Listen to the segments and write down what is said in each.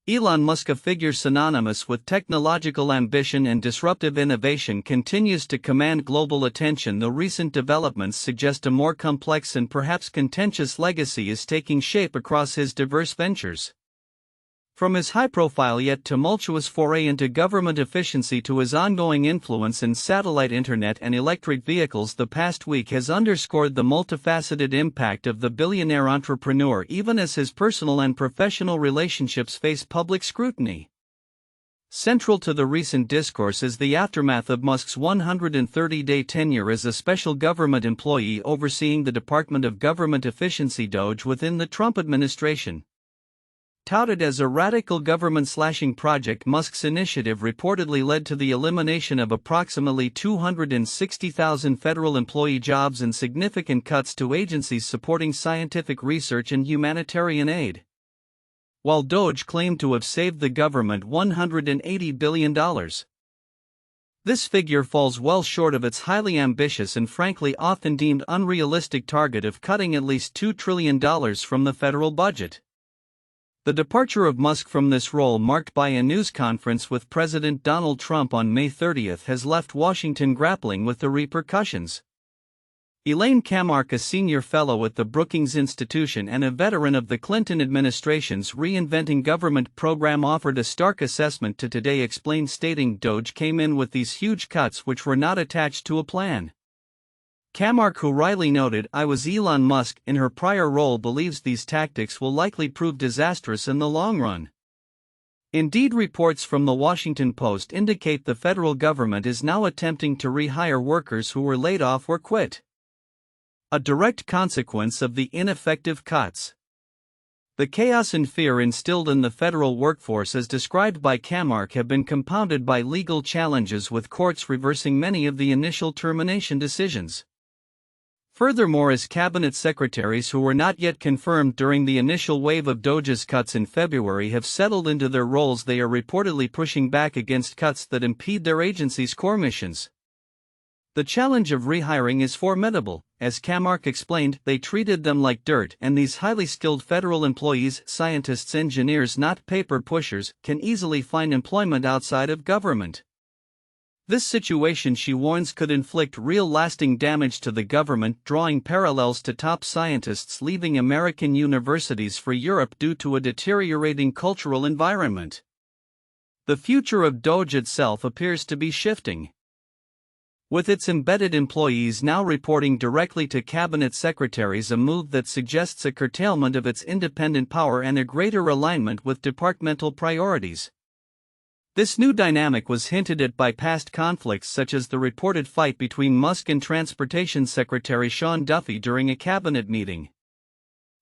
Elon Musk, a figure synonymous with technological ambition and disruptive innovation, continues to command global attention, though recent developments suggest a more complex and perhaps contentious legacy is taking shape across his diverse ventures. From his high-profile yet tumultuous foray into government efficiency to his ongoing influence in satellite internet and electric vehicles, the past week has underscored the multifaceted impact of the billionaire entrepreneur, even as his personal and professional relationships face public scrutiny. Central to the recent discourse is the aftermath of Musk's 130-day tenure as a special government employee overseeing the Department of Government Efficiency (DOGE) within the Trump administration. Touted as a radical government-slashing project, Musk's initiative reportedly led to the elimination of approximately 260,000 federal employee jobs and significant cuts to agencies supporting scientific research and humanitarian aid. While DOGE claimed to have saved the government $180 billion. This figure falls well short of its highly ambitious and frankly often deemed unrealistic target of cutting at least $2 trillion from the federal budget. The departure of Musk from this role, marked by a news conference with President Donald Trump on May 30, has left Washington grappling with the repercussions. Elaine Kamarck, a senior fellow at the Brookings Institution and a veteran of the Clinton administration's Reinventing Government program, offered a stark assessment to Today Explained, stating DOGE came in with these huge cuts which were not attached to a plan. Kamarck, who wryly noted, "I was Elon Musk," in her prior role, believes these tactics will likely prove disastrous in the long run. Indeed, reports from the Washington Post indicate the federal government is now attempting to rehire workers who were laid off or quit. A direct consequence of the ineffective cuts. The chaos and fear instilled in the federal workforce, as described by Kamarck, have been compounded by legal challenges, with courts reversing many of the initial termination decisions. Furthermore, as cabinet secretaries who were not yet confirmed during the initial wave of DOGE's cuts in February have settled into their roles, they are reportedly pushing back against cuts that impede their agency's core missions. The challenge of rehiring is formidable. As Kamarck explained, they treated them like dirt, and these highly skilled federal employees, scientists, engineers, not paper pushers, can easily find employment outside of government. This situation, she warns, could inflict real lasting damage to the government, drawing parallels to top scientists leaving American universities for Europe due to a deteriorating cultural environment. The future of DOGE itself appears to be shifting, with its embedded employees now reporting directly to cabinet secretaries, a move that suggests a curtailment of its independent power and a greater alignment with departmental priorities. This new dynamic was hinted at by past conflicts, such as the reported fight between Musk and Transportation Secretary Sean Duffy during a cabinet meeting.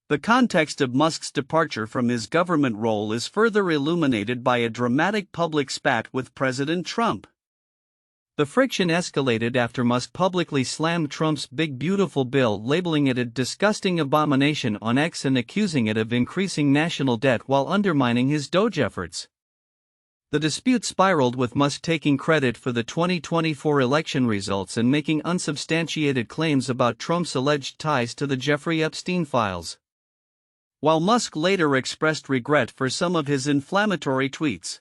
The context of Musk's departure from his government role is further illuminated by a dramatic public spat with President Trump. The friction escalated after Musk publicly slammed Trump's Big Beautiful Bill, labeling it a disgusting abomination on X and accusing it of increasing national debt while undermining his DOGE efforts. The dispute spiraled, with Musk taking credit for the 2024 election results and making unsubstantiated claims about Trump's alleged ties to the Jeffrey Epstein files. While Musk later expressed regret for some of his inflammatory tweets,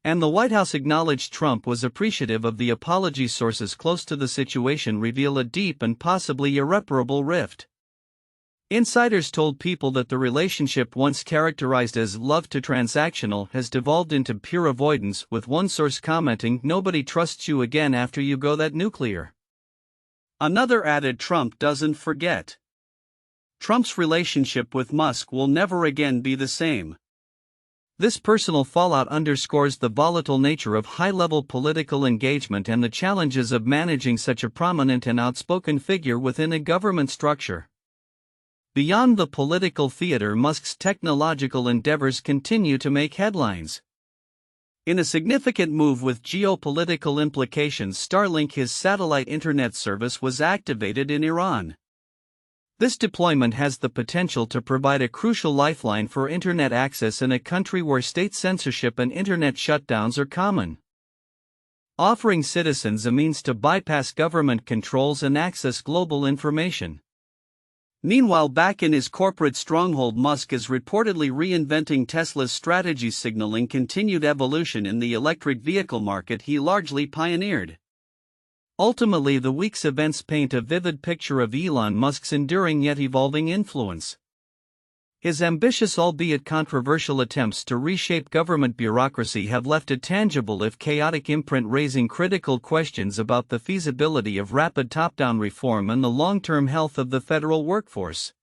and the White House acknowledged Trump was appreciative of the apology, sources close to the situation reveal a deep and possibly irreparable rift. Insiders told People that the relationship, once characterized as love to transactional, has devolved into pure avoidance, with one source commenting, "Nobody trusts you again after you go that nuclear." Another added, "Trump doesn't forget." Trump's relationship with Musk will never again be the same. This personal fallout underscores the volatile nature of high-level political engagement and the challenges of managing such a prominent and outspoken figure within a government structure. Beyond the political theater, Musk's technological endeavors continue to make headlines. In a significant move with geopolitical implications, Starlink, his satellite internet service, was activated in Iran. This deployment has the potential to provide a crucial lifeline for internet access in a country where state censorship and internet shutdowns are common, offering citizens a means to bypass government controls and access global information. Meanwhile, back in his corporate stronghold, Musk is reportedly reinventing Tesla's strategy, signaling continued evolution in the electric vehicle market he largely pioneered. Ultimately, the week's events paint a vivid picture of Elon Musk's enduring yet evolving influence. His ambitious, albeit controversial, attempts to reshape government bureaucracy have left a tangible if chaotic imprint, raising critical questions about the feasibility of rapid top-down reform and the long-term health of the federal workforce.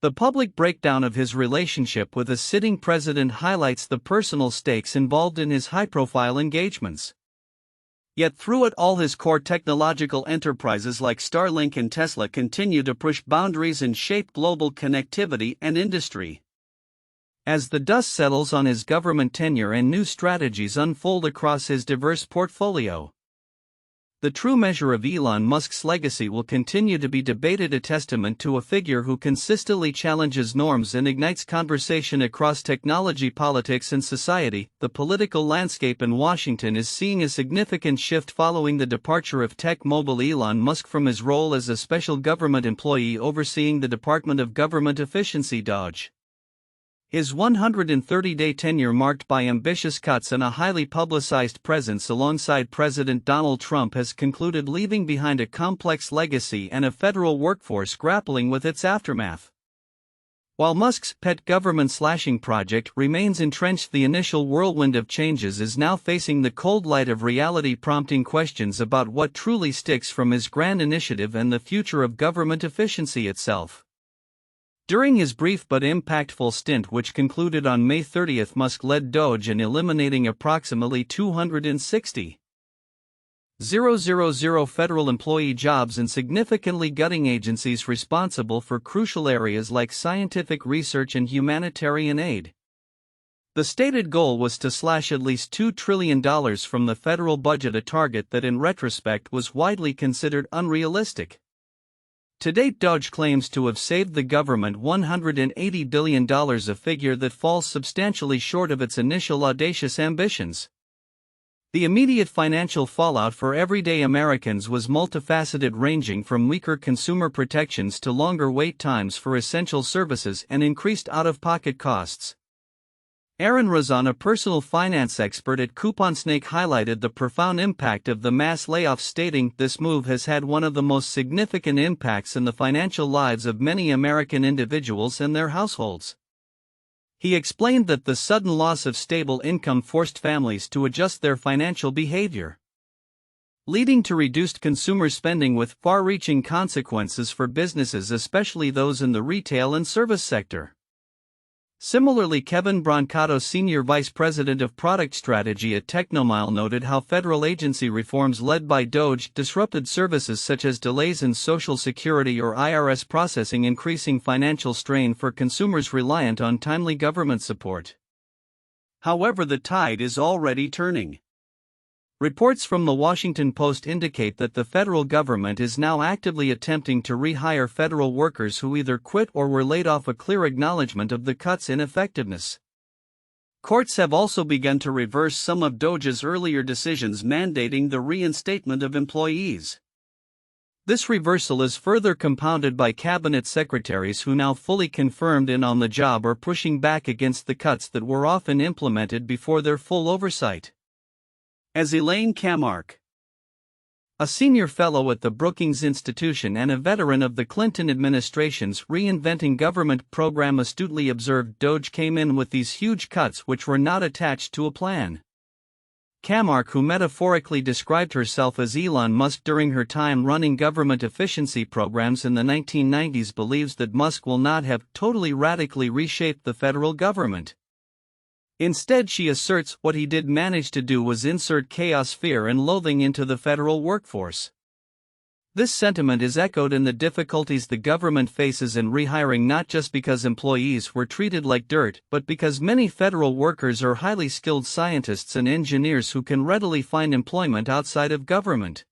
The public breakdown of his relationship with a sitting president highlights the personal stakes involved in his high-profile engagements. Yet through it all, his core technological enterprises like Starlink and Tesla continue to push boundaries and shape global connectivity and industry. As the dust settles on his government tenure and new strategies unfold across his diverse portfolio, the true measure of Elon Musk's legacy will continue to be debated, a testament to a figure who consistently challenges norms and ignites conversation across technology, politics, and society. The political landscape in Washington is seeing a significant shift following the departure of tech mogul Elon Musk from his role as a special government employee overseeing the Department of Government Efficiency (DOGE). His 130-day tenure, marked by ambitious cuts and a highly publicized presence alongside President Donald Trump, has concluded, leaving behind a complex legacy and a federal workforce grappling with its aftermath. While Musk's pet government slashing project remains entrenched, the initial whirlwind of changes is now facing the cold light of reality, prompting questions about what truly sticks from his grand initiative and the future of government efficiency itself. During his brief but impactful stint, which concluded on May 30, Musk led DOGE in eliminating approximately 260,000 federal employee jobs and significantly gutting agencies responsible for crucial areas like scientific research and humanitarian aid. The stated goal was to slash at least $2 trillion from the federal budget, a target that in retrospect was widely considered unrealistic. To date, DOGE claims to have saved the government $180 billion, a figure that falls substantially short of its initial audacious ambitions. The immediate financial fallout for everyday Americans was multifaceted, ranging from weaker consumer protections to longer wait times for essential services and increased out-of-pocket costs. Aaron Razan, a personal finance expert at CouponSnake, highlighted the profound impact of the mass layoffs, stating, "This move has had one of the most significant impacts in the financial lives of many American individuals and their households." He explained that the sudden loss of stable income forced families to adjust their financial behavior, leading to reduced consumer spending with far-reaching consequences for businesses, especially those in the retail and service sector. Similarly, Kevin Brancato, Senior Vice President of Product Strategy at Technomile, noted how federal agency reforms led by DOGE disrupted services such as delays in Social Security or IRS processing, increasing financial strain for consumers reliant on timely government support. However, the tide is already turning. Reports from the Washington Post indicate that the federal government is now actively attempting to rehire federal workers who either quit or were laid off, a clear acknowledgement of the cuts' ineffectiveness. Courts have also begun to reverse some of DOGE's earlier decisions mandating the reinstatement of employees. This reversal is further compounded by cabinet secretaries who, now fully confirmed and on the job, are pushing back against the cuts that were often implemented before their full oversight. As Elaine Kamarck, a senior fellow at the Brookings Institution and a veteran of the Clinton administration's Reinventing Government program, astutely observed, DOGE came in with these huge cuts which were not attached to a plan. Kamarck, who metaphorically described herself as Elon Musk during her time running government efficiency programs in the 1990s, believes that Musk will not have totally radically reshaped the federal government. Instead, she asserts, what he did manage to do was insert chaos, fear, and loathing into the federal workforce. This sentiment is echoed in the difficulties the government faces in rehiring, not just because employees were treated like dirt, but because many federal workers are highly skilled scientists and engineers who can readily find employment outside of government,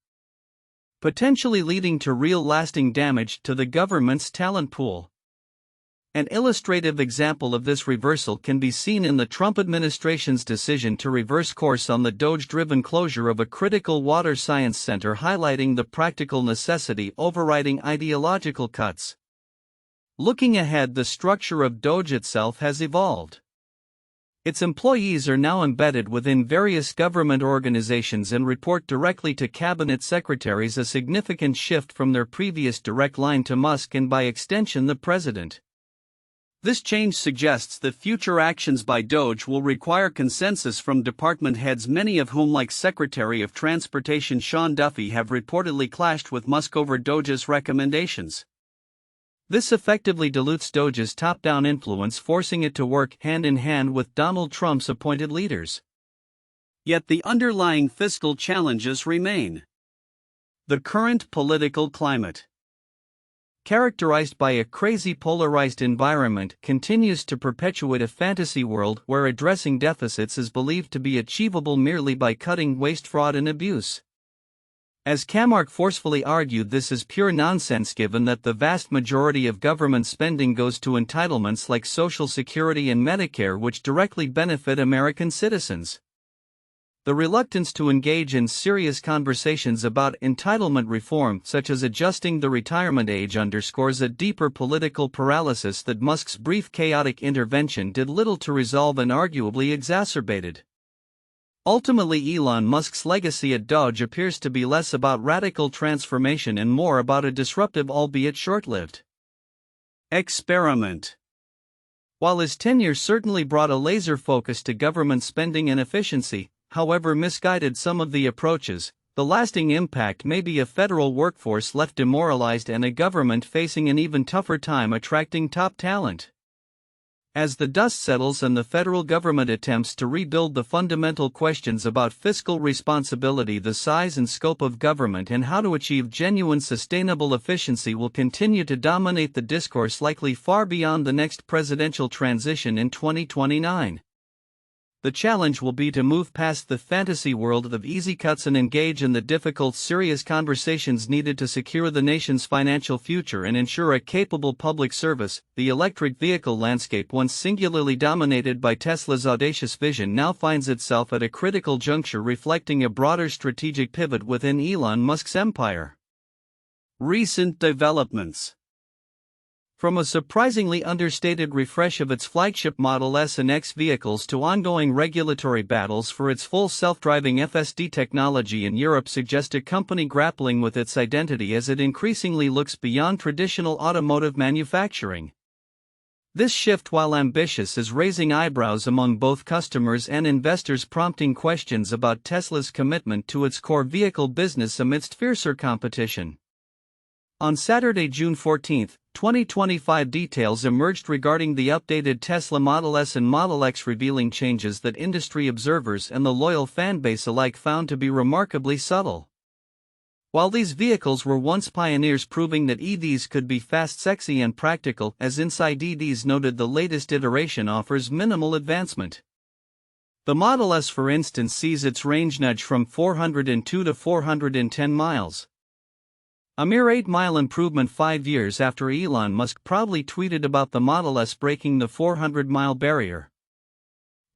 potentially leading to real lasting damage to the government's talent pool. An illustrative example of this reversal can be seen in the Trump administration's decision to reverse course on the DOGE-driven closure of a critical water science center, highlighting the practical necessity overriding ideological cuts. Looking ahead, the structure of DOGE itself has evolved. Its employees are now embedded within various government organizations and report directly to cabinet secretaries, a significant shift from their previous direct line to Musk and by extension the president. This change suggests that future actions by DOGE will require consensus from department heads, many of whom, like Secretary of Transportation Sean Duffy, have reportedly clashed with Musk over DOGE's recommendations. This effectively dilutes DOGE's top-down influence, forcing it to work hand-in-hand with Donald Trump's appointed leaders. Yet the underlying fiscal challenges remain. The current political climate, characterized by a crazy polarized environment, continues to perpetuate a fantasy world where addressing deficits is believed to be achievable merely by cutting waste, fraud, and abuse. As Camark forcefully argued, this is pure nonsense given that the vast majority of government spending goes to entitlements like Social Security and Medicare, which directly benefit American citizens. The reluctance to engage in serious conversations about entitlement reform, such as adjusting the retirement age, underscores a deeper political paralysis that Musk's brief chaotic intervention did little to resolve and arguably exacerbated. Ultimately, Elon Musk's legacy at DOGE appears to be less about radical transformation and more about a disruptive, albeit short-lived, experiment. While his tenure certainly brought a laser focus to government spending and efficiency, however misguided some of the approaches, the lasting impact may be a federal workforce left demoralized and a government facing an even tougher time attracting top talent. As the dust settles and the federal government attempts to rebuild, the fundamental questions about fiscal responsibility, the size and scope of government, and how to achieve genuine sustainable efficiency will continue to dominate the discourse, likely far beyond the next presidential transition in 2029. The challenge will be to move past the fantasy world of easy cuts and engage in the difficult, serious conversations needed to secure the nation's financial future and ensure a capable public service. The electric vehicle landscape, once singularly dominated by Tesla's audacious vision, now finds itself at a critical juncture, reflecting a broader strategic pivot within Elon Musk's empire. Recent developments. From a surprisingly understated refresh of its flagship Model S and X vehicles to ongoing regulatory battles for its full self-driving FSD technology in Europe, suggest a company grappling with its identity as it increasingly looks beyond traditional automotive manufacturing. This shift, while ambitious, is raising eyebrows among both customers and investors, prompting questions about Tesla's commitment to its core vehicle business amidst fiercer competition. On Saturday, June 14, 2025, details emerged regarding the updated Tesla Model S and Model X, revealing changes that industry observers and the loyal fanbase alike found to be remarkably subtle. While these vehicles were once pioneers, proving that EVs could be fast, sexy, and practical, as Inside EVs noted, the latest iteration offers minimal advancement. The Model S, for instance, sees its range nudge from 402 to 410 miles. A mere 8-mile improvement 5 years after Elon Musk proudly tweeted about the Model S breaking the 400-mile barrier.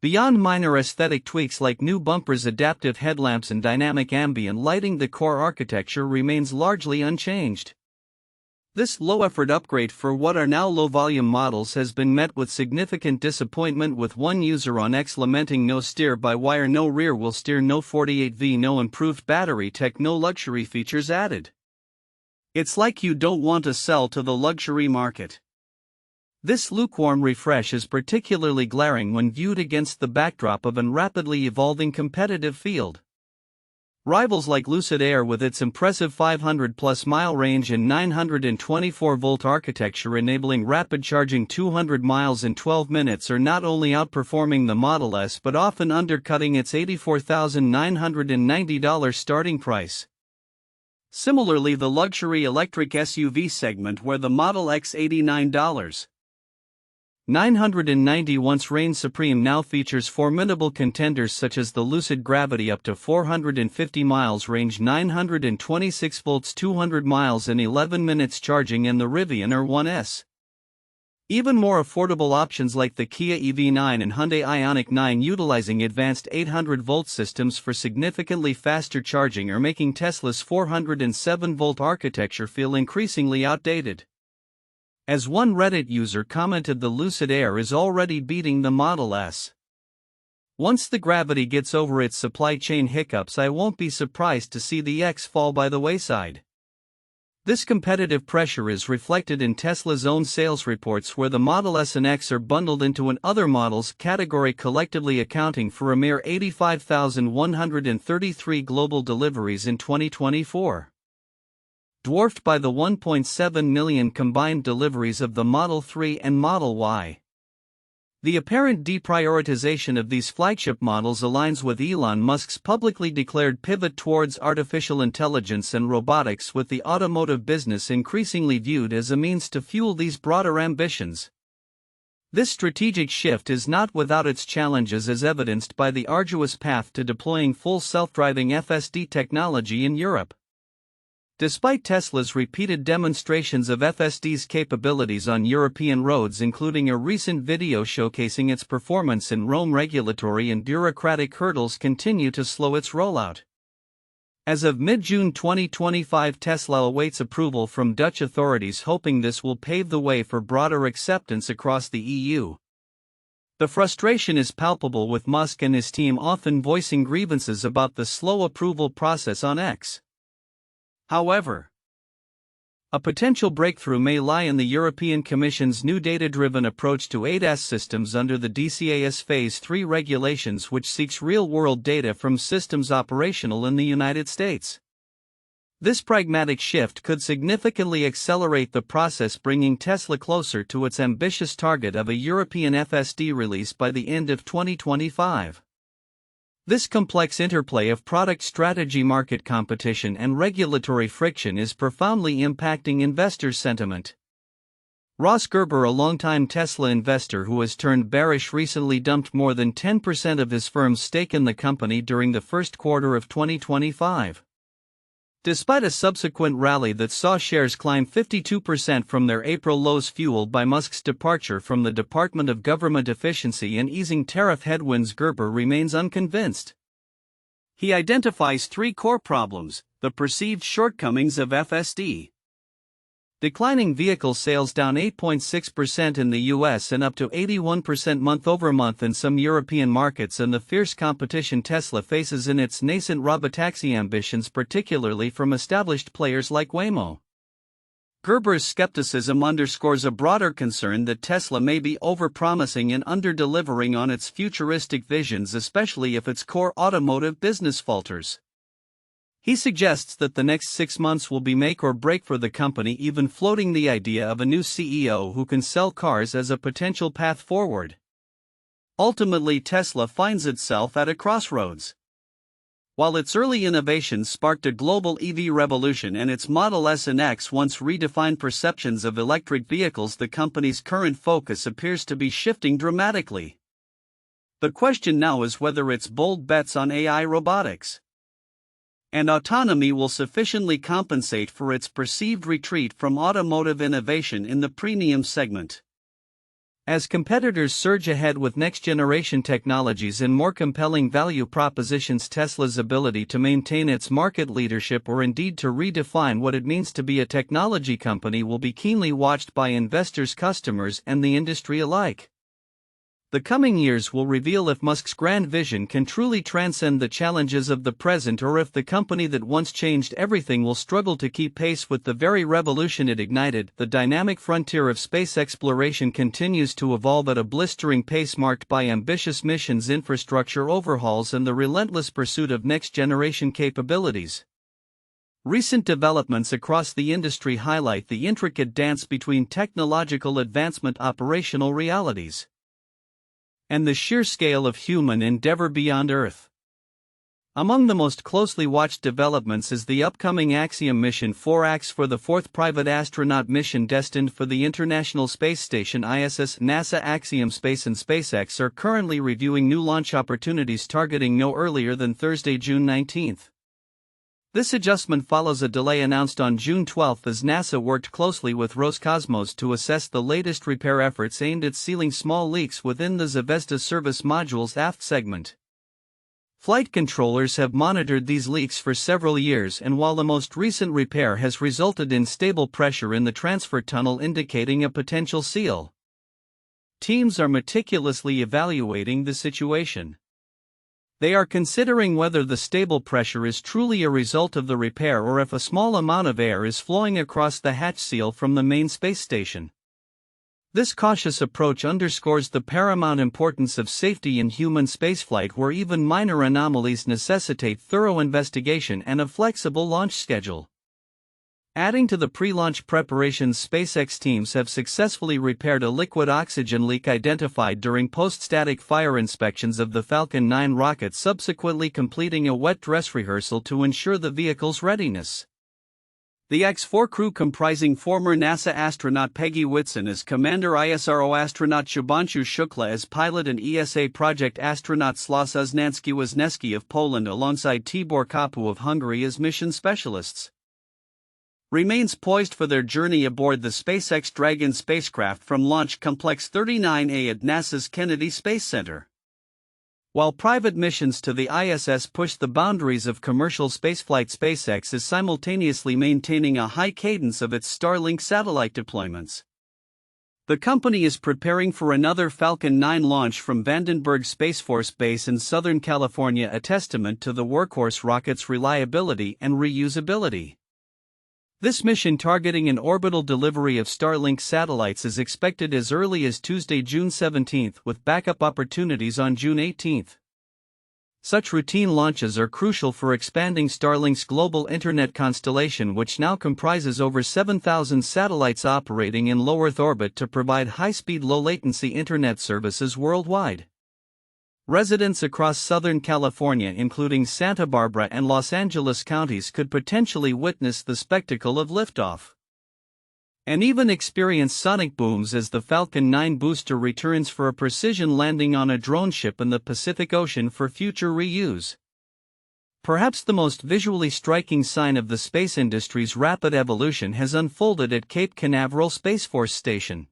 Beyond minor aesthetic tweaks like new bumpers, adaptive headlamps, and dynamic ambient lighting, the core architecture remains largely unchanged. This low-effort upgrade for what are now low-volume models has been met with significant disappointment, with one user on X lamenting no steer-by-wire, no rear-wheel steer, no 48V, no improved battery tech, no luxury features added. It's like you don't want to sell to the luxury market. This lukewarm refresh is particularly glaring when viewed against the backdrop of an rapidly evolving competitive field. Rivals like Lucid Air, with its impressive 500-plus mile range and 924-volt architecture enabling rapid charging 200 miles in 12 minutes, are not only outperforming the Model S but often undercutting its $84,990 starting price. Similarly, the luxury electric SUV segment, where the Model X $89,990 once reigned supreme, now features formidable contenders such as the Lucid Gravity, up to 450 miles range, 926 volts, 200 miles in 11 minutes charging, and the Rivian R1S. Even more affordable options like the Kia EV9 and Hyundai Ioniq 9, utilizing advanced 800-volt systems for significantly faster charging, are making Tesla's 407-volt architecture feel increasingly outdated. As one Reddit user commented, the Lucid Air is already beating the Model S. Once the Gravity gets over its supply chain hiccups, I won't be surprised to see the X fall by the wayside. This competitive pressure is reflected in Tesla's own sales reports, where the Model S and X are bundled into an other models category, collectively accounting for a mere 85,133 global deliveries in 2024. Dwarfed by the 1.7 million combined deliveries of the Model 3 and Model Y. The apparent deprioritization of these flagship models aligns with Elon Musk's publicly declared pivot towards artificial intelligence and robotics, with the automotive business increasingly viewed as a means to fuel these broader ambitions. This strategic shift is not without its challenges, as evidenced by the arduous path to deploying full self-driving FSD technology in Europe. Despite Tesla's repeated demonstrations of FSD's capabilities on European roads, including a recent video showcasing its performance in Rome, regulatory and bureaucratic hurdles continue to slow its rollout. As of mid-June 2025, Tesla awaits approval from Dutch authorities, hoping this will pave the way for broader acceptance across the EU. The frustration is palpable, with Musk and his team often voicing grievances about the slow approval process on X. However, a potential breakthrough may lie in the European Commission's new data-driven approach to ADAS systems under the DCAS Phase 3 regulations, which seeks real-world data from systems operational in the United States. This pragmatic shift could significantly accelerate the process, bringing Tesla closer to its ambitious target of a European FSD release by the end of 2025. This complex interplay of product strategy, market competition, and regulatory friction is profoundly impacting investors' sentiment. Ross Gerber, a longtime Tesla investor who has turned bearish, recently dumped more than 10% of his firm's stake in the company during the first quarter of 2025. Despite a subsequent rally that saw shares climb 52% from their April lows, fueled by Musk's departure from the Department of Government Efficiency and easing tariff headwinds, Gerber remains unconvinced. He identifies three core problems: the perceived shortcomings of FSD, declining vehicle sales down 8.6% in the US and up to 81% month-over-month in some European markets, and the fierce competition Tesla faces in its nascent robotaxi ambitions, particularly from established players like Waymo. Gerber's skepticism underscores a broader concern that Tesla may be overpromising and under-delivering on its futuristic visions, especially if its core automotive business falters. He suggests that the next 6 months will be make or break for the company, even floating the idea of a new CEO who can sell cars as a potential path forward. Ultimately, Tesla finds itself at a crossroads. While its early innovations sparked a global EV revolution and its Model S and X once redefined perceptions of electric vehicles, the company's current focus appears to be shifting dramatically. The question now is whether its bold bets on AI, robotics, and autonomy will sufficiently compensate for its perceived retreat from automotive innovation in the premium segment. As competitors surge ahead with next-generation technologies and more compelling value propositions, Tesla's ability to maintain its market leadership, or indeed to redefine what it means to be a technology company, will be keenly watched by investors, customers, and the industry alike. The coming years will reveal if Musk's grand vision can truly transcend the challenges of the present, or if the company that once changed everything will struggle to keep pace with the very revolution it ignited. The dynamic frontier of space exploration continues to evolve at a blistering pace, marked by ambitious missions, infrastructure overhauls, and the relentless pursuit of next-generation capabilities. Recent developments across the industry highlight the intricate dance between technological advancement, operational realities, and the sheer scale of human endeavor beyond Earth. Among the most closely watched developments is the upcoming Axiom mission 4X for the fourth private astronaut mission destined for the International Space Station ISS. NASA, Axiom Space, and SpaceX are currently reviewing new launch opportunities targeting no earlier than Thursday, June 19. This adjustment follows a delay announced on June 12 as NASA worked closely with Roscosmos to assess the latest repair efforts aimed at sealing small leaks within the Zvezda service module's aft segment. Flight controllers have monitored these leaks for several years, and while the most recent repair has resulted in stable pressure in the transfer tunnel indicating a potential seal, teams are meticulously evaluating the situation. They are considering whether the stable pressure is truly a result of the repair or if a small amount of air is flowing across the hatch seal from the main space station. This cautious approach underscores the paramount importance of safety in human spaceflight, where even minor anomalies necessitate thorough investigation and a flexible launch schedule. Adding to the pre-launch preparations, SpaceX teams have successfully repaired a liquid oxygen leak identified during post-static fire inspections of the Falcon 9 rocket, subsequently completing a wet dress rehearsal to ensure the vehicle's readiness. The X-4 crew, comprising former NASA astronaut Peggy Whitson as commander, ISRO astronaut Shubhanshu Shukla as pilot, and ESA project astronaut Sława Uznański of Poland alongside Tibor Kapu of Hungary as mission specialists, remains poised for their journey aboard the SpaceX Dragon spacecraft from Launch Complex 39A at NASA's Kennedy Space Center. While private missions to the ISS push the boundaries of commercial spaceflight, SpaceX is simultaneously maintaining a high cadence of its Starlink satellite deployments. The company is preparing for another Falcon 9 launch from Vandenberg Space Force Base in Southern California, a testament to the workhorse rocket's reliability and reusability. This mission, targeting an orbital delivery of Starlink satellites, is expected as early as Tuesday, June 17, with backup opportunities on June 18. Such routine launches are crucial for expanding Starlink's global internet constellation, which now comprises over 7,000 satellites operating in low Earth orbit to provide high-speed, low-latency internet services worldwide. Residents across Southern California, including Santa Barbara and Los Angeles counties, could potentially witness the spectacle of liftoff and even experience sonic booms as the Falcon 9 booster returns for a precision landing on a drone ship in the Pacific Ocean for future reuse. Perhaps the most visually striking sign of the space industry's rapid evolution has unfolded at Cape Canaveral Space Force Station.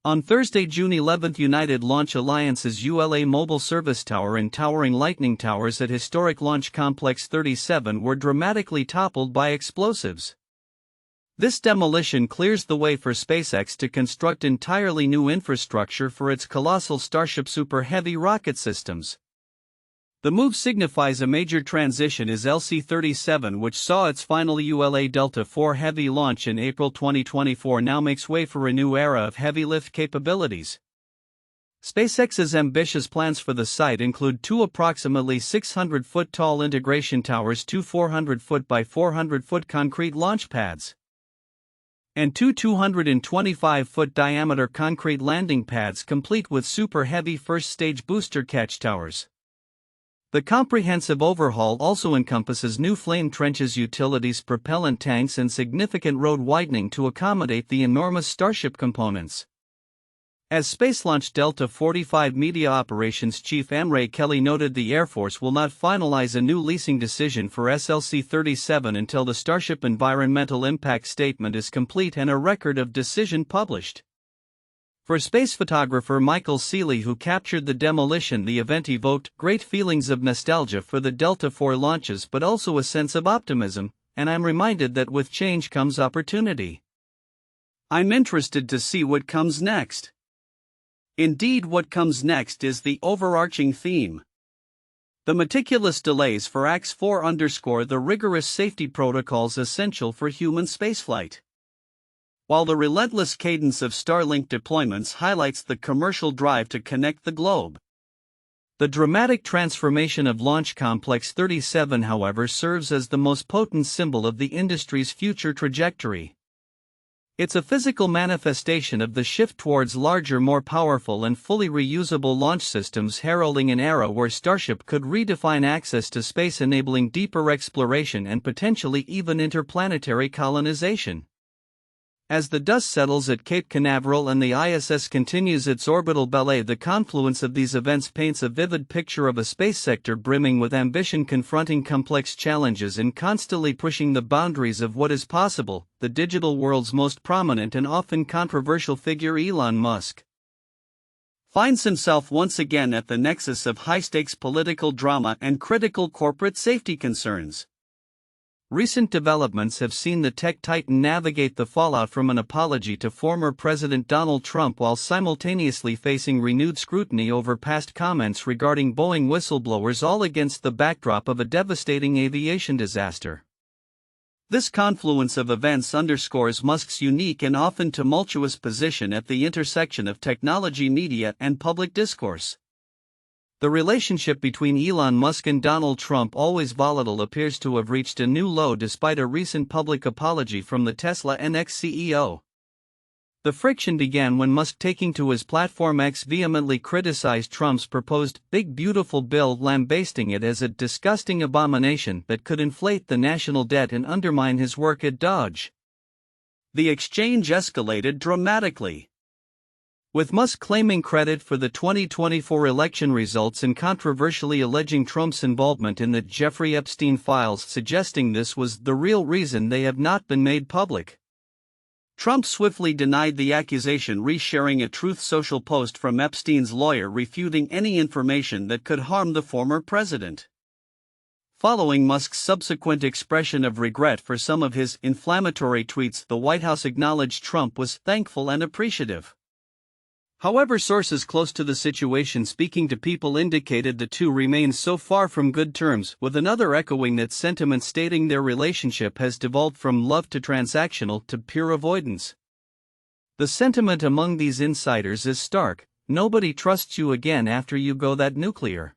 On Thursday, June 11, United Launch Alliance's ULA Mobile Service Tower and towering Lightning Towers at historic Launch Complex 37 were dramatically toppled by explosives. This demolition clears the way for SpaceX to construct entirely new infrastructure for its colossal Starship Super Heavy rocket systems. The move signifies a major transition, as LC-37, which saw its final ULA Delta IV Heavy launch in April 2024, now makes way for a new era of heavy lift capabilities. SpaceX's ambitious plans for the site include two approximately 600-foot tall integration towers, two 400-foot by 400-foot concrete launch pads, and two 225-foot diameter concrete landing pads, complete with super heavy first-stage booster catch towers. The comprehensive overhaul also encompasses new flame trenches, utilities, propellant tanks, and significant road widening to accommodate the enormous Starship components. As Space Launch Delta 45 Media Operations Chief Amray Kelly noted, the Air Force will not finalize a new leasing decision for SLC-37 until the Starship Environmental Impact Statement is complete and a record of decision published. For space photographer Michael Seeley, who captured the demolition, the event evoked great feelings of nostalgia for the Delta IV launches, but also a sense of optimism, and I'm reminded that with change comes opportunity. I'm interested to see what comes next. Indeed, what comes next is the overarching theme. The meticulous delays for X-4 underscore the rigorous safety protocols essential for human spaceflight, while the relentless cadence of Starlink deployments highlights the commercial drive to connect the globe. The dramatic transformation of Launch Complex 37, however, serves as the most potent symbol of the industry's future trajectory. It's a physical manifestation of the shift towards larger, more powerful, and fully reusable launch systems, heralding an era where Starship could redefine access to space, enabling deeper exploration and potentially even interplanetary colonization. As the dust settles at Cape Canaveral and the ISS continues its orbital ballet, the confluence of these events paints a vivid picture of a space sector brimming with ambition, confronting complex challenges and constantly pushing the boundaries of what is possible. The digital world's most prominent and often controversial figure, Elon Musk, finds himself once again at the nexus of high-stakes political drama and critical corporate safety concerns. Recent developments have seen the tech titan navigate the fallout from an apology to former President Donald Trump while simultaneously facing renewed scrutiny over past comments regarding Boeing whistleblowers, all against the backdrop of a devastating aviation disaster. This confluence of events underscores Musk's unique and often tumultuous position at the intersection of technology, media, and public discourse. The relationship between Elon Musk and Donald Trump, always volatile, appears to have reached a new low despite a recent public apology from the Tesla and ex-CEO. The friction began when Musk, taking to his platform X, vehemently criticized Trump's proposed Big Beautiful Bill, lambasting it as a disgusting abomination that could inflate the national debt and undermine his work at DOGE. The exchange escalated dramatically, with Musk claiming credit for the 2024 election results and controversially alleging Trump's involvement in the Jeffrey Epstein files, suggesting this was the real reason they have not been made public. Trump swiftly denied the accusation, resharing a Truth Social post from Epstein's lawyer refuting any information that could harm the former president. Following Musk's subsequent expression of regret for some of his inflammatory tweets, the White House acknowledged Trump was thankful and appreciative. However, sources close to the situation speaking to People indicated the two remain so far from good terms, with another echoing that sentiment, stating their relationship has devolved from love to transactional to pure avoidance. The sentiment among these insiders is stark: nobody trusts you again after you go that nuclear.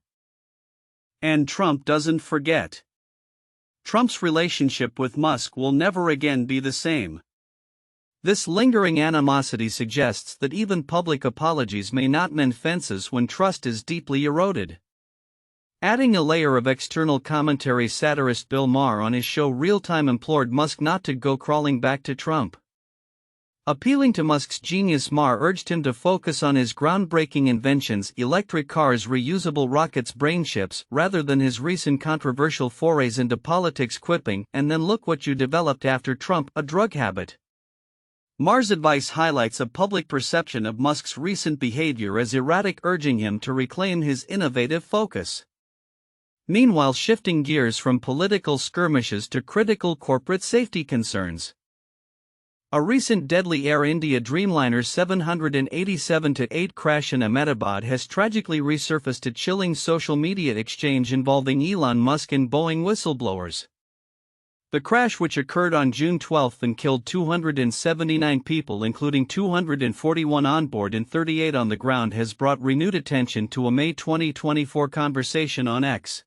And Trump doesn't forget. Trump's relationship with Musk will never again be the same. This lingering animosity suggests that even public apologies may not mend fences when trust is deeply eroded. Adding a layer of external commentary, satirist Bill Maher on his show Real Time implored Musk not to go crawling back to Trump. Appealing to Musk's genius, Maher urged him to focus on his groundbreaking inventions, electric cars, reusable rockets, brain chips, rather than his recent controversial forays into politics, quipping, "And then look what you developed after Trump, a drug habit." Maher's advice highlights a public perception of Musk's recent behavior as erratic, urging him to reclaim his innovative focus. Meanwhile, shifting gears from political skirmishes to critical corporate safety concerns. A recent deadly Air India Dreamliner 787-8 crash in Ahmedabad has tragically resurfaced a chilling social media exchange involving Elon Musk and Boeing whistleblowers. The crash, which occurred on June 12 and killed 279 people, including 241 on board and 38 on the ground, has brought renewed attention to a May 2024 conversation on X.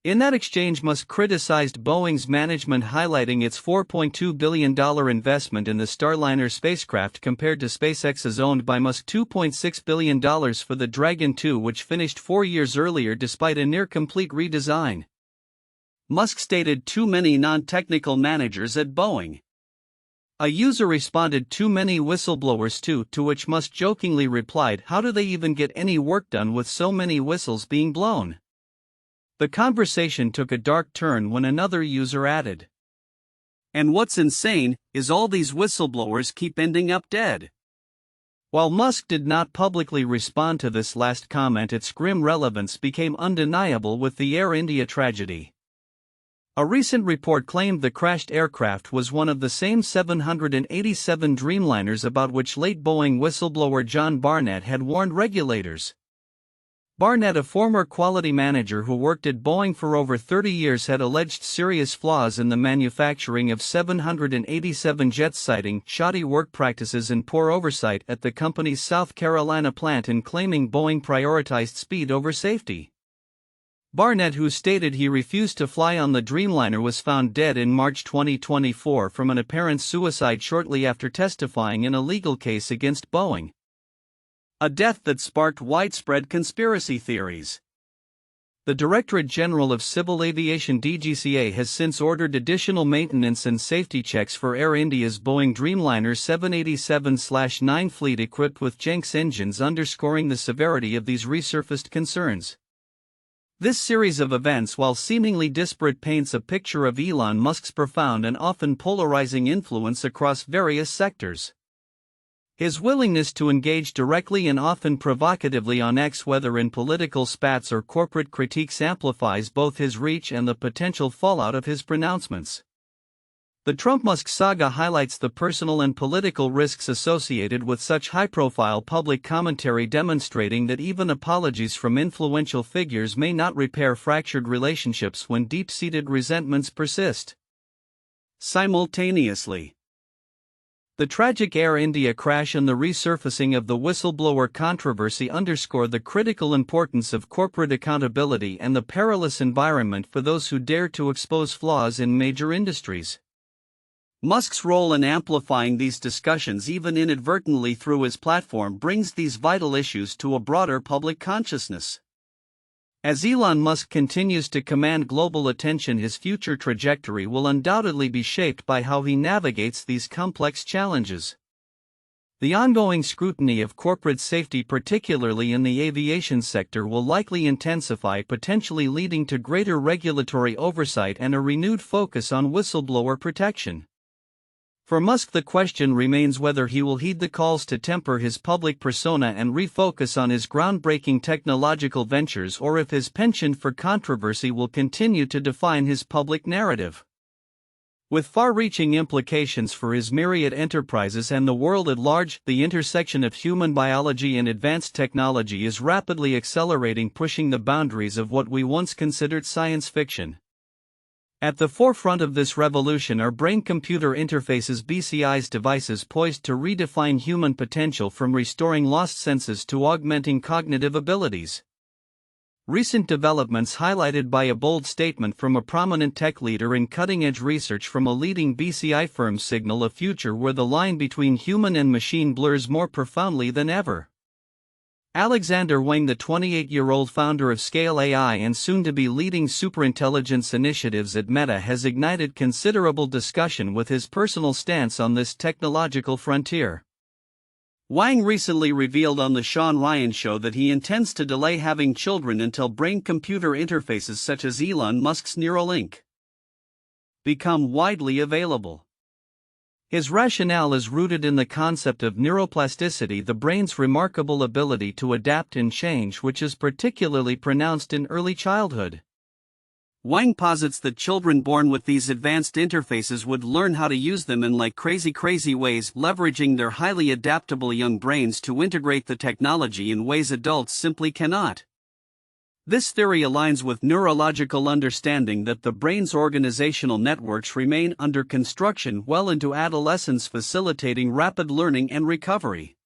In that exchange, Musk criticized Boeing's management, highlighting its $4.2 billion investment in the Starliner spacecraft compared to SpaceX's owned by Musk $2.6 billion for the Dragon 2, which finished 4 years earlier despite a near-complete redesign. Musk stated too many non-technical managers at Boeing. A user responded, "Too many whistleblowers too," to which Musk jokingly replied, "How do they even get any work done with so many whistles being blown?" The conversation took a dark turn when another user added, "And what's insane is all these whistleblowers keep ending up dead." While Musk did not publicly respond to this last comment, its grim relevance became undeniable with the Air India tragedy. A recent report claimed the crashed aircraft was one of the same 787 Dreamliners about which late Boeing whistleblower John Barnett had warned regulators. Barnett, a former quality manager who worked at Boeing for over 30 years, had alleged serious flaws in the manufacturing of 787 jets, citing shoddy work practices and poor oversight at the company's South Carolina plant, and claiming Boeing prioritized speed over safety. Barnett, who stated he refused to fly on the Dreamliner, was found dead in March 2024 from an apparent suicide shortly after testifying in a legal case against Boeing. A death that sparked widespread conspiracy theories. The Directorate General of Civil Aviation (DGCA) has since ordered additional maintenance and safety checks for Air India's Boeing Dreamliner 787-9 fleet equipped with Jenks engines, underscoring the severity of these resurfaced concerns. This series of events, while seemingly disparate, paints a picture of Elon Musk's profound and often polarizing influence across various sectors. His willingness to engage directly and often provocatively on X, whether in political spats or corporate critiques, amplifies both his reach and the potential fallout of his pronouncements. The Trump-Musk saga highlights the personal and political risks associated with such high-profile public commentary, demonstrating that even apologies from influential figures may not repair fractured relationships when deep-seated resentments persist. Simultaneously, the tragic Air India crash and the resurfacing of the whistleblower controversy underscore the critical importance of corporate accountability and the perilous environment for those who dare to expose flaws in major industries. Musk's role in amplifying these discussions, even inadvertently through his platform, brings these vital issues to a broader public consciousness. As Elon Musk continues to command global attention, his future trajectory will undoubtedly be shaped by how he navigates these complex challenges. The ongoing scrutiny of corporate safety, particularly in the aviation sector, will likely intensify, potentially leading to greater regulatory oversight and a renewed focus on whistleblower protection. For Musk, the question remains whether he will heed the calls to temper his public persona and refocus on his groundbreaking technological ventures, or if his penchant for controversy will continue to define his public narrative. With far-reaching implications for his myriad enterprises and the world at large, the intersection of human biology and advanced technology is rapidly accelerating, pushing the boundaries of what we once considered science fiction. At the forefront of this revolution are brain-computer interfaces, BCI's devices poised to redefine human potential, from restoring lost senses to augmenting cognitive abilities. Recent developments, highlighted by a bold statement from a prominent tech leader in cutting-edge research from a leading BCI firm, signal a future where the line between human and machine blurs more profoundly than ever. Alexander Wang, the 28-year-old founder of Scale AI and soon-to-be leading superintelligence initiatives at Meta, has ignited considerable discussion with his personal stance on this technological frontier. Wang recently revealed on The Sean Ryan Show that he intends to delay having children until brain-computer interfaces such as Elon Musk's Neuralink become widely available. His rationale is rooted in the concept of neuroplasticity, the brain's remarkable ability to adapt and change, which is particularly pronounced in early childhood. Wang posits that children born with these advanced interfaces would learn how to use them in crazy ways, leveraging their highly adaptable young brains to integrate the technology in ways adults simply cannot. This theory aligns with neurological understanding that the brain's organizational networks remain under construction well into adolescence, facilitating rapid learning and recovery.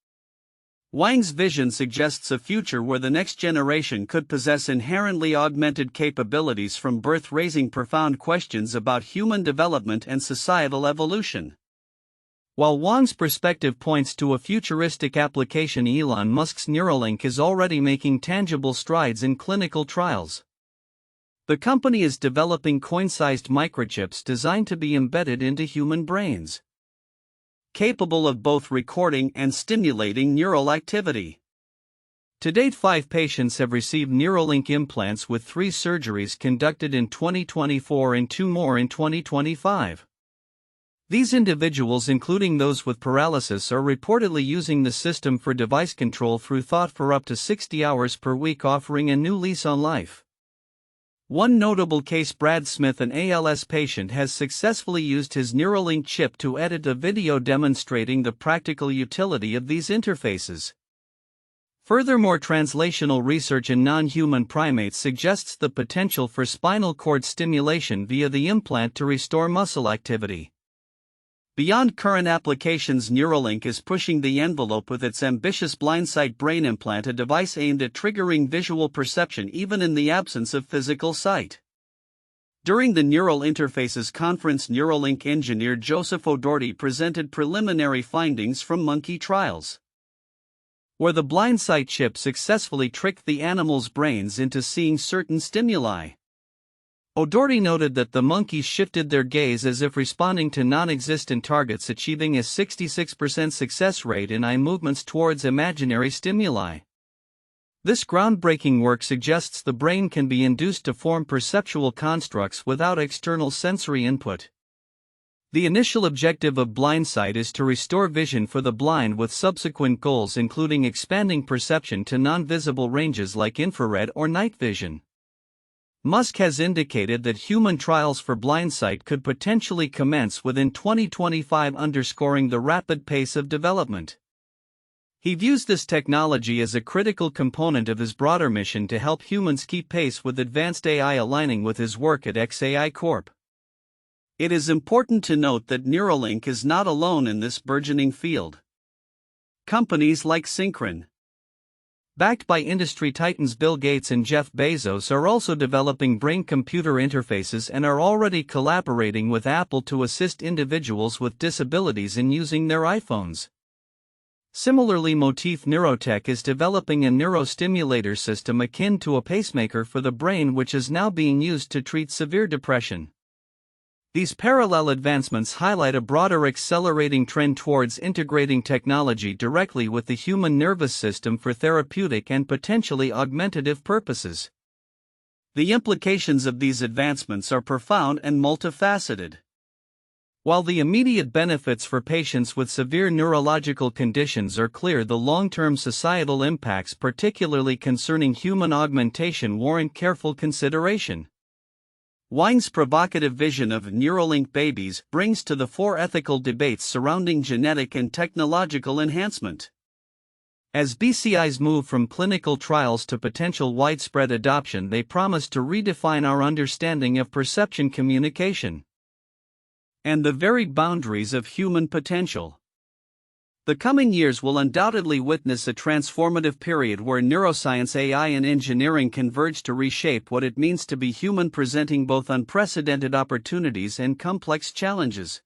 Wang's vision suggests a future where the next generation could possess inherently augmented capabilities from birth, raising profound questions about human development and societal evolution. While Wang's perspective points to a futuristic application, Elon Musk's Neuralink is already making tangible strides in clinical trials. The company is developing coin-sized microchips designed to be embedded into human brains, capable of both recording and stimulating neural activity. To date, 5 patients have received Neuralink implants, with 3 surgeries conducted in 2024 and 2 more in 2025. These individuals, including those with paralysis, are reportedly using the system for device control through thought for up to 60 hours per week, offering a new lease on life. One notable case, Brad Smith, an ALS patient, has successfully used his Neuralink chip to edit a video demonstrating the practical utility of these interfaces. Furthermore, translational research in non-human primates suggests the potential for spinal cord stimulation via the implant to restore muscle activity. Beyond current applications, Neuralink is pushing the envelope with its ambitious Blindsight brain implant, a device aimed at triggering visual perception even in the absence of physical sight. During the Neural Interfaces Conference, Neuralink engineer Joseph O'Doherty presented preliminary findings from monkey trials, where the Blindsight chip successfully tricked the animals' brains into seeing certain stimuli. O'Doherty noted that the monkeys shifted their gaze as if responding to non-existent targets, achieving a 66% success rate in eye movements towards imaginary stimuli. This groundbreaking work suggests the brain can be induced to form perceptual constructs without external sensory input. The initial objective of Blindsight is to restore vision for the blind, with subsequent goals including expanding perception to non-visible ranges like infrared or night vision. Musk has indicated that human trials for Blindsight could potentially commence within 2025, underscoring the rapid pace of development. He views this technology as a critical component of his broader mission to help humans keep pace with advanced AI, aligning with his work at XAI Corp. It is important to note that Neuralink is not alone in this burgeoning field. Companies like Synchron, backed by industry titans Bill Gates and Jeff Bezos, are also developing brain-computer interfaces and are already collaborating with Apple to assist individuals with disabilities in using their iPhones. Similarly, Motif Neurotech is developing a neurostimulator system akin to a pacemaker for the brain, which is now being used to treat severe depression. These parallel advancements highlight a broader accelerating trend towards integrating technology directly with the human nervous system for therapeutic and potentially augmentative purposes. The implications of these advancements are profound and multifaceted. While the immediate benefits for patients with severe neurological conditions are clear, the long-term societal impacts, particularly concerning human augmentation, warrant careful consideration. Wang's provocative vision of Neuralink babies brings to the fore ethical debates surrounding genetic and technological enhancement. As BCIs move from clinical trials to potential widespread adoption, they promise to redefine our understanding of perception, communication, and the very boundaries of human potential. The coming years will undoubtedly witness a transformative period where neuroscience, AI, and engineering converge to reshape what it means to be human, presenting both unprecedented opportunities and complex challenges.